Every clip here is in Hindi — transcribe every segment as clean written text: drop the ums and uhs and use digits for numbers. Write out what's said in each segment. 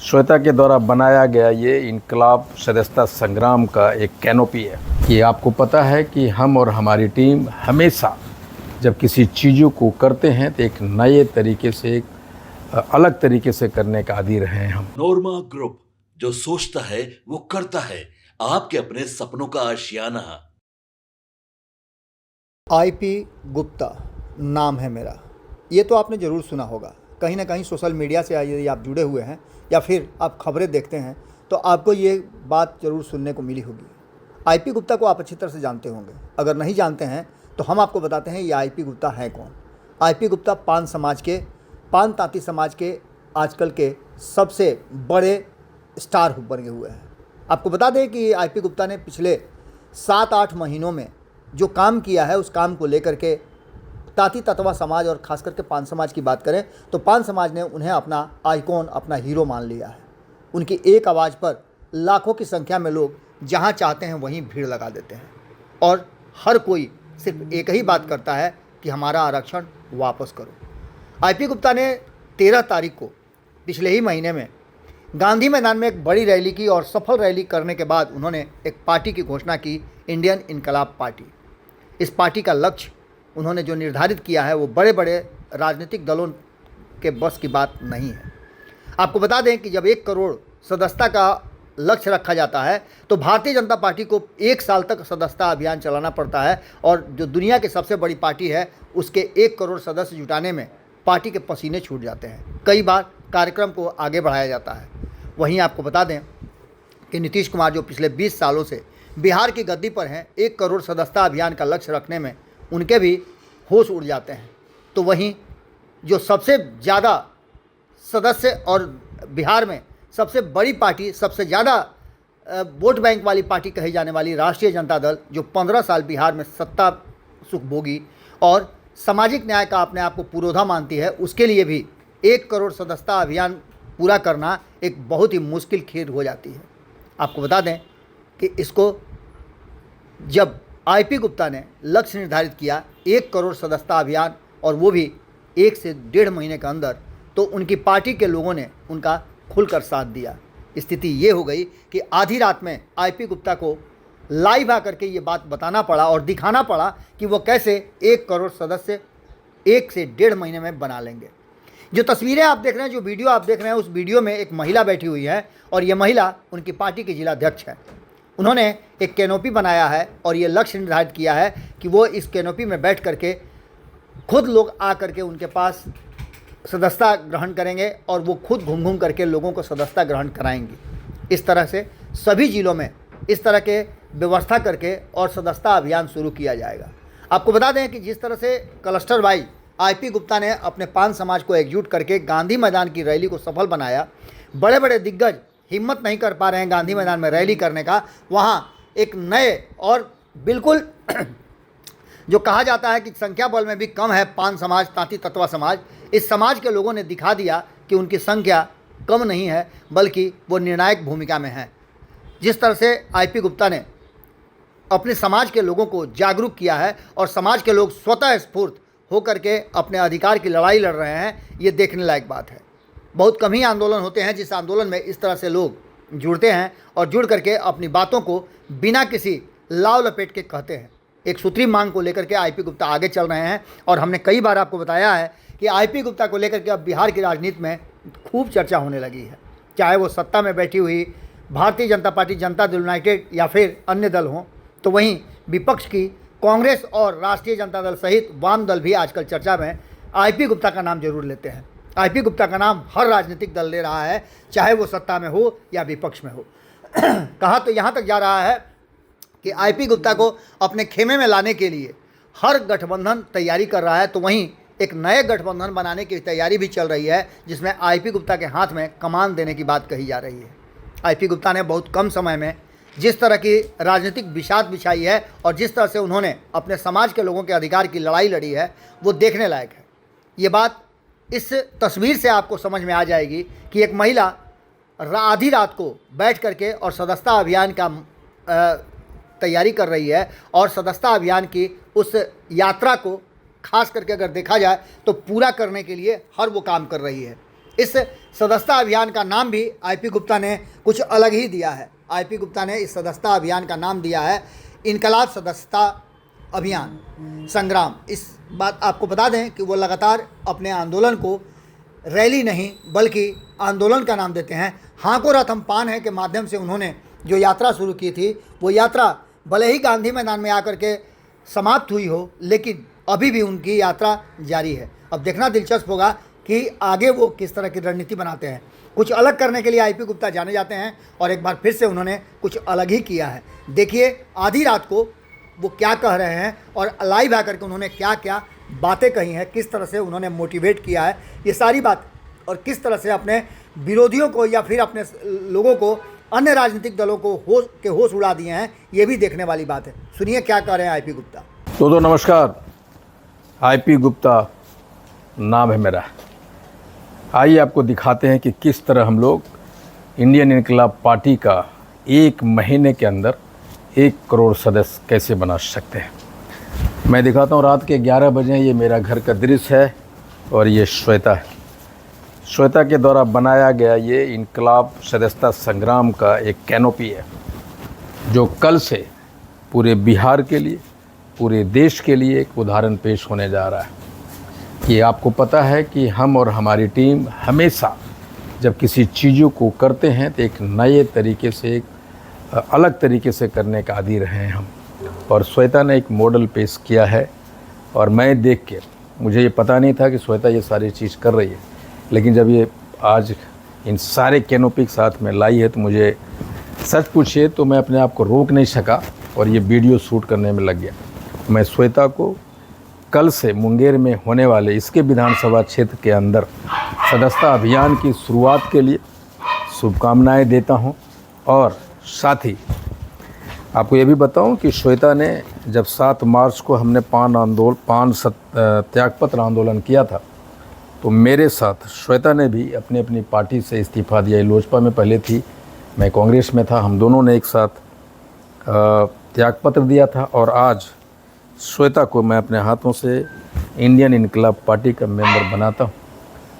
श्वेता के द्वारा बनाया गया ये इनकलाब सदस्यता संग्राम का एक कैनोपी है। ये आपको पता है कि हम और हमारी टीम हमेशा जब किसी चीज़ों को करते हैं तो एक नए तरीके से, एक अलग तरीके से करने का आदी रहे हैं हम। नोरमा ग्रुप, जो सोचता है वो करता है। आपके अपने सपनों का आशियाना। आईपी गुप्ता नाम है मेरा। ये तो आपने ज़रूर सुना होगा, कहीं ना कहीं सोशल मीडिया से यदि आप जुड़े हुए हैं या फिर आप खबरें देखते हैं तो आपको ये बात ज़रूर सुनने को मिली होगी। आईपी गुप्ता को आप अच्छी तरह से जानते होंगे। अगर नहीं जानते हैं तो हम आपको बताते हैं ये आईपी गुप्ता है कौन। आईपी गुप्ता पान तांती समाज के आजकल के सबसे बड़े स्टार बने हुए हैं। आपको बता दें कि आईपी गुप्ता ने पिछले 7-8 महीनों में जो काम किया है उस काम को लेकर के तांती ततवा समाज और ख़ास करके पान समाज की बात करें तो पान समाज ने उन्हें अपना आइकॉन, अपना हीरो मान लिया है। उनकी एक आवाज़ पर लाखों की संख्या में लोग जहां चाहते हैं वहीं भीड़ लगा देते हैं और हर कोई सिर्फ एक ही बात करता है कि हमारा आरक्षण वापस करो। आईपी गुप्ता ने 13 तारीख को पिछले ही महीने में गांधी मैदान में एक बड़ी रैली की और सफल रैली करने के बाद उन्होंने एक पार्टी की घोषणा की, इंडियन इनकलाब पार्टी। इस पार्टी का लक्ष्य उन्होंने जो निर्धारित किया है वो बड़े बड़े राजनीतिक दलों के बस की बात नहीं है। आपको बता दें कि जब 1 करोड़ सदस्यता का लक्ष्य रखा जाता है तो भारतीय जनता पार्टी को 1 साल तक सदस्यता अभियान चलाना पड़ता है और जो दुनिया की सबसे बड़ी पार्टी है उसके 1 करोड़ सदस्य जुटाने में पार्टी के पसीने छूट जाते हैं। कई बार कार्यक्रम को आगे बढ़ाया जाता है। वहीं आपको बता दें कि नीतीश कुमार जो पिछले 20 सालों से बिहार की गद्दी पर हैं, 1 करोड़ सदस्यता अभियान का लक्ष्य रखने में उनके भी होश उड़ जाते हैं। तो वहीं जो सबसे ज़्यादा सदस्य और बिहार में सबसे बड़ी पार्टी, सबसे ज़्यादा वोट बैंक वाली पार्टी कही जाने वाली राष्ट्रीय जनता दल, जो 15 साल बिहार में सत्ता सुख भोगी और सामाजिक न्याय का अपने आप को पुरोधा मानती है, उसके लिए भी 1 करोड़ सदस्यता अभियान पूरा करना एक बहुत ही मुश्किल खेल हो जाती है। आपको बता दें कि इसको जब आईपी गुप्ता ने लक्ष्य निर्धारित किया 1 करोड़ सदस्यता अभियान और वो भी 1 से 1.5 महीने के अंदर, तो उनकी पार्टी के लोगों ने उनका खुलकर साथ दिया। स्थिति ये हो गई कि आधी रात में आईपी गुप्ता को लाइव आकर के ये बात बताना पड़ा और दिखाना पड़ा कि वो कैसे 1 करोड़ सदस्य 1 से 1.5 महीने में बना लेंगे। जो तस्वीरें आप देख रहे हैं, जो वीडियो आप देख रहे हैं, उस वीडियो में एक महिला बैठी हुई है और ये महिला उनकी पार्टी की जिलाध्यक्ष है। उन्होंने एक कैनोपी बनाया है और ये लक्ष्य निर्धारित किया है कि वो इस कैनोपी में बैठ करके खुद लोग आ करके उनके पास सदस्यता ग्रहण करेंगे और वो खुद घूम घूम करके लोगों को सदस्यता ग्रहण कराएंगी। इस तरह से सभी ज़िलों में इस तरह के व्यवस्था करके और सदस्यता अभियान शुरू किया जाएगा। आपको बता दें कि जिस तरह से क्लस्टर वाइज आईपी गुप्ता ने अपने पान समाज को एकजुट करके गांधी मैदान की रैली को सफल बनाया, बड़े बड़े दिग्गज हिम्मत नहीं कर पा रहे हैं गांधी मैदान में रैली करने का। वहाँ एक नए और बिल्कुल जो कहा जाता है कि संख्या बल में भी कम है पान समाज, तांती ततवा समाज, इस समाज के लोगों ने दिखा दिया कि उनकी संख्या कम नहीं है बल्कि वो निर्णायक भूमिका में है। जिस तरह से आईपी गुप्ता ने अपने समाज के लोगों को जागरूक किया है और समाज के लोग स्वतः स्फूर्त होकर के अपने अधिकार की लड़ाई लड़ रहे हैं, ये देखने लायक बात है। बहुत कम ही आंदोलन होते हैं जिस आंदोलन में इस तरह से लोग जुड़ते हैं और जुड़ करके अपनी बातों को बिना किसी लाव लपेट के कहते हैं। एक सूत्री मांग को लेकर के आईपी गुप्ता आगे चल रहे हैं और हमने कई बार आपको बताया है कि आईपी गुप्ता को लेकर के अब बिहार की राजनीति में खूब चर्चा होने लगी है। चाहे वो सत्ता में बैठी हुई भारतीय जनता पार्टी, जनता दल यूनाइटेड या फिर अन्य दल हों, तो वहीं विपक्ष की कांग्रेस और राष्ट्रीय जनता दल सहित वाम दल भी आजकल चर्चा में आईपी गुप्ता का नाम जरूर लेते हैं। आईपी गुप्ता का नाम हर राजनीतिक दल ले रहा है, चाहे वो सत्ता में हो या विपक्ष में हो। कहा तो यहाँ तक जा रहा है कि आईपी गुप्ता को अपने खेमे में लाने के लिए हर गठबंधन तैयारी कर रहा है, तो वहीं एक नए गठबंधन बनाने की तैयारी भी चल रही है जिसमें आईपी गुप्ता के हाथ में कमान देने की बात कही जा रही है। आईपी गुप्ता ने बहुत कम समय में जिस तरह की राजनीतिक बिसात बिछाई है और जिस तरह से उन्होंने अपने समाज के लोगों के अधिकार की लड़ाई लड़ी है, वो देखने लायक है। ये बात इस तस्वीर से आपको समझ में आ जाएगी कि एक महिला आधी रात को बैठ करके और सदस्यता अभियान का तैयारी कर रही है और सदस्यता अभियान की उस यात्रा को खास करके अगर देखा जाए तो पूरा करने के लिए हर वो काम कर रही है। इस सदस्यता अभियान का नाम भी आईपी गुप्ता ने कुछ अलग ही दिया है। आईपी गुप्ता ने इस सदस्यता अभियान का नाम दिया है इनकलाब सदस्यता अभियान संग्राम। इस बात आपको बता दें कि वो लगातार अपने आंदोलन को रैली नहीं बल्कि आंदोलन का नाम देते हैं। हाको रथम पान है के माध्यम से उन्होंने जो यात्रा शुरू की थी, वो यात्रा भले ही गांधी मैदान में आकर के समाप्त हुई हो, लेकिन अभी भी उनकी यात्रा जारी है। अब देखना दिलचस्प होगा कि आगे वो किस तरह की रणनीति बनाते हैं। कुछ अलग करने के लिए आईपी गुप्ता जाने जाते हैं और एक बार फिर से उन्होंने कुछ अलग ही किया है। देखिए आधी रात को वो क्या कह रहे हैं और लाइव आकर के उन्होंने क्या क्या बातें कही हैं, किस तरह से उन्होंने मोटिवेट किया है, ये सारी बात, और किस तरह से अपने विरोधियों को या फिर अपने लोगों को, अन्य राजनीतिक दलों को होश उड़ा दिए हैं, ये भी देखने वाली बात है। सुनिए क्या कह रहे हैं आईपी गुप्ता। तो नमस्कार, आईपी गुप्ता नाम है मेरा। आइए आपको दिखाते हैं कि किस तरह हम लोग इंडियन इनकलाब पार्टी का एक महीने के अंदर 1 करोड़ सदस्य कैसे बना सकते हैं। मैं दिखाता हूँ। रात के 11 बजे ये मेरा घर का दृश्य है और ये श्वेता है। श्वेता के द्वारा बनाया गया ये इनकलाब सदस्यता संग्राम का एक कैनोपी है, जो कल से पूरे बिहार के लिए, पूरे देश के लिए एक उदाहरण पेश होने जा रहा है। कि आपको पता है कि हम और हमारी टीम हमेशा जब किसी चीज़ों को करते हैं तो एक नए तरीके से, एक अलग तरीके से करने का आदी रहे हैं हम। और श्वेता ने एक मॉडल पेश किया है और मैं देख के, मुझे ये पता नहीं था कि श्वेता ये सारी चीज़ कर रही है, लेकिन जब ये आज इन सारे कैनोपी के साथ में लाई है तो मुझे सच पूछिए तो मैं अपने आप को रोक नहीं सका और ये वीडियो शूट करने में लग गया। मैं श्वेता को कल से मुंगेर में होने वाले इसके विधानसभा क्षेत्र के अंदर सदस्यता अभियान की शुरुआत के लिए शुभकामनाएं देता हूं। और साथ ही आपको ये भी बताऊं कि श्वेता ने जब 7 मार्च को हमने पान त्यागपत्र आंदोलन किया था, तो मेरे साथ श्वेता ने भी अपनी पार्टी से इस्तीफ़ा दिया। लोजपा में पहले थी, मैं कांग्रेस में था, हम दोनों ने एक साथ त्यागपत्र दिया था। और आज श्वेता को मैं अपने हाथों से इंडियन इनकलाब पार्टी का मेंबर बनाता हूं।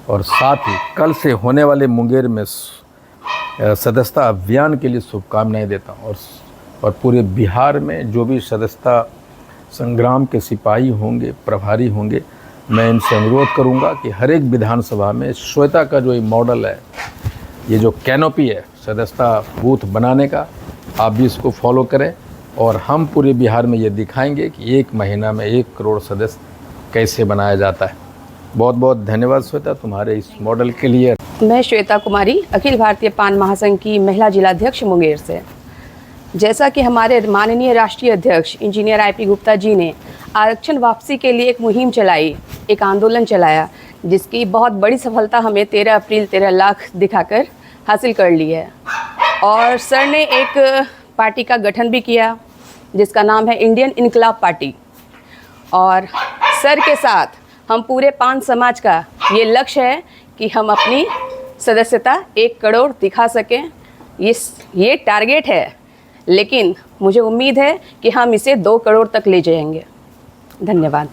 और साथ ही कल से होने वाले मुंगेर में सदस्यता अभियान के लिए शुभकामनाएं देता हूं। और पूरे बिहार में जो भी सदस्यता संग्राम के सिपाही होंगे, प्रभारी होंगे, मैं इनसे अनुरोध करूंगा कि हर एक विधानसभा में श्वेता का जो ये मॉडल है, ये जो कैनोपी है सदस्यता बूथ बनाने का, आप भी इसको फॉलो करें। और हम पूरे बिहार में ये दिखाएंगे कि 1 महीना में 1 करोड़ सदस्य कैसे बनाया जाता है। बहुत बहुत धन्यवाद श्वेता तुम्हारे इस मॉडल के लिए। मैं श्वेता कुमारी, अखिल भारतीय पान महासंघ की महिला जिलाध्यक्ष मुंगेर से। जैसा कि हमारे माननीय राष्ट्रीय अध्यक्ष इंजीनियर आईपी गुप्ता जी ने आरक्षण वापसी के लिए एक मुहिम चलाई, एक आंदोलन चलाया, जिसकी बहुत बड़ी सफलता हमें 13 अप्रैल 13 लाख दिखाकर हासिल कर ली है। और सर ने एक पार्टी का गठन भी किया जिसका नाम है इंडियन इनकलाब पार्टी। और सर के साथ हम पूरे पान समाज का ये लक्ष्य है कि हम अपनी सदस्यता 1 करोड़ दिखा सकें। ये टारगेट है, लेकिन मुझे उम्मीद है कि हम इसे 2 करोड़ तक ले जाएंगे। धन्यवाद।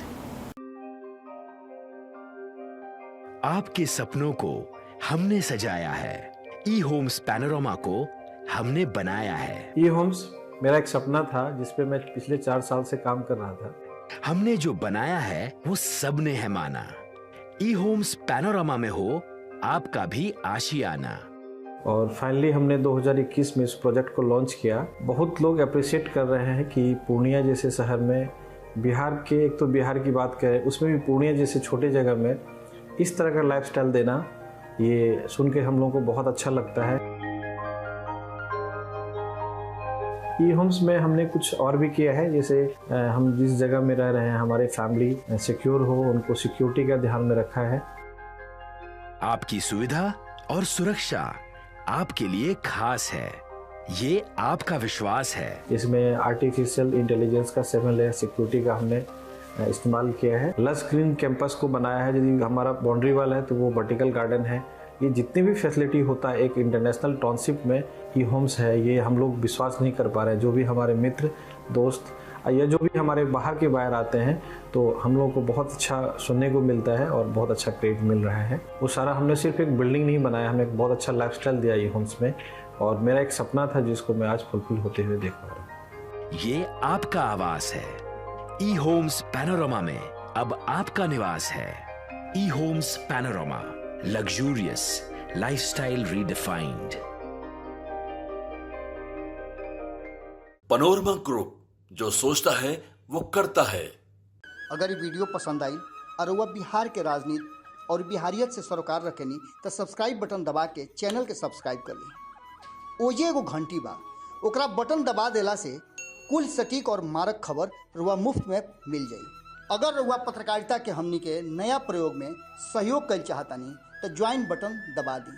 आपके सपनों को हमने सजाया है, ई होम्स पैनोरमा को हमने बनाया है। ई होम्स मेरा एक सपना था जिस पे मैं पिछले 4 साल से काम कर रहा था। हमने जो बनाया है वो सबने है माना। ई होम्स पैनोरमा में हो आपका भी आशियाना। और फाइनली हमने 2021 में इस प्रोजेक्ट को लॉन्च किया। बहुत लोग अप्रिशिएट कर रहे हैं कि पूर्णिया जैसे शहर में, बिहार के, एक तो बिहार की बात करें उसमें भी पूर्णिया जैसे छोटे जगह में इस तरह का लाइफस्टाइल देना, ये सुन के हम लोगों को बहुत अच्छा लगता है। ई होम्स में हमने कुछ और भी किया है, जैसे हम जिस जगह में रह रहे हैं हमारे फैमिली सिक्योर हो, उनको सिक्योरिटी का ध्यान में रखा है। आपकी सुविधा और सुरक्षा आपके लिए खास है, ये आपका विश्वास है। इसमें आर्टिफिशियल इंटेलिजेंस का 7 लेयर सिक्योरिटी का हमने इस्तेमाल किया है। लस ग्रीन कैंपस को बनाया है। यदि हमारा बाउंड्री वाल है तो वो वर्टिकल गार्डन है। ये जितनी भी फैसिलिटी होता है एक इंटरनेशनल टाउनशिप में ई होम्स है, ये हम लोग विश्वास नहीं कर पा रहे हैं। जो भी हमारे मित्र दोस्त ये जो भी हमारे बाहर के बायर आते हैं तो हम लोगों को बहुत अच्छा सुनने को मिलता है और बहुत अच्छा क्रेडिट मिल रहा है। वो सारा हमने सिर्फ एक बिल्डिंग नहीं बनाया, हमने एक बहुत अच्छा लाइफस्टाइल दिया ई होम्स में, और मेरा एक सपना था जिसको मैं आज फुलफिल होते हुए देख पा रहा हूँ। ये आपका आवास है। ई होम्स पैनोरामा में अब आपका निवास है। E Homes Panorama, luxurious lifestyle redefined. Panorama group, जो सोचता है वो करता है। अगर ये वीडियो पसंद आई और वह बिहार के राजनीति और बिहारियत से सरोकार रखेनी तो सब्सक्राइब बटन दबा के चैनल के सब्सक्राइब कर ली। ओजे एगो घंटी बा, ओकरा बटन दबा देला से कुल सटीक और मारक खबर रुआ मुफ्त में मिल जाई। अगर रुआ पत्रकारिता के हमनी के नया प्रयोग में सहयोग कर चाहतानी तो ज्वाइन बटन दबा दी।